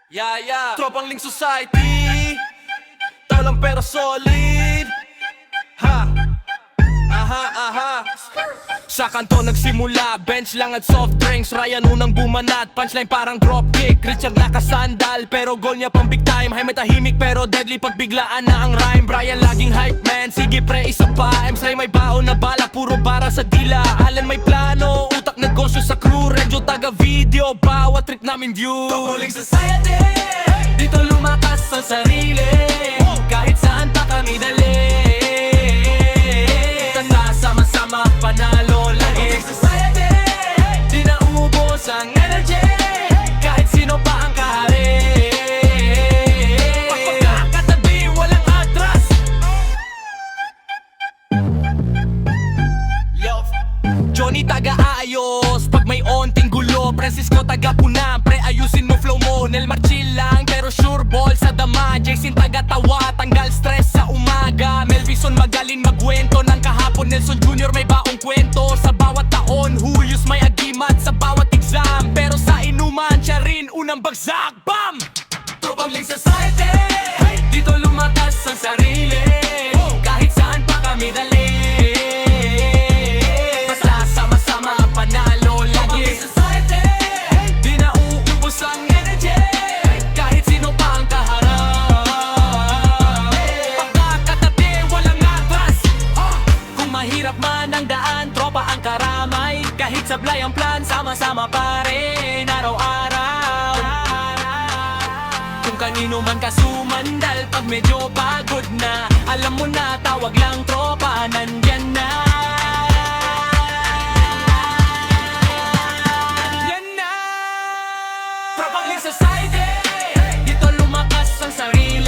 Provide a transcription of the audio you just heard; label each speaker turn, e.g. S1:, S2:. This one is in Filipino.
S1: Yeah. Tropang Link Society, tao lang pero solid. Ha. Aha. Sa kanto nagsimula, bench lang at soft drinks. Ryan unang bumanat, punchline parang dropkick. Richard nakasandal, pero goal niya pang big time. Jaime tahimik pero deadly pag biglaan na ang rhyme. Brian laging hype man, sige pre isa pa. Emsay may baon na bala, puro bara sa dila. Alan may plano, utak negosyo sa crew. Renjo taga video, bawat trip namin view.
S2: Tropang Link Society, dito lumakas ang sarili. Kahit saan pa kami dali, sama-sama panalo lagi. Tropang Link Society, di naubos ang energy. Kahit sino pa ang kahari, pagkakatabi walang atras.
S1: Johnny taga-ayos pag may onting gulo. Francisco taga-puna, pre ayusin mo flow mo. Nelmar chill lang pero sure ball sa dama. Jason taga-tawa, tanggal stress sa umaga. Melvison magaling magkwento ng kahapon. Nelson Jr. may baong kwento sa bawat taon. Julius may agimat sa bawat exam, pero sa inuman siya rin unang bagsak. Bam!
S2: Tropang Link Society, dito lumakas ang sarili. Kahit saan pa kami dali, basta sama-sama panalo lagi. Tropang Link Society, di nauubos ang energy. Kahit sino pa ang kaharap, pagkakatabi walang atras. Kung mahirap man ang daan, tropa ang karamay. Kahit sablay ang plan, sama-sama pa rin araw-araw. Kung kanino man ka sumandal, pag medyo pagod na, alam mo na, tawag lang tropa, nandyan na. Nandyan na. Tropang Link Society, dito lumakas ang sarili.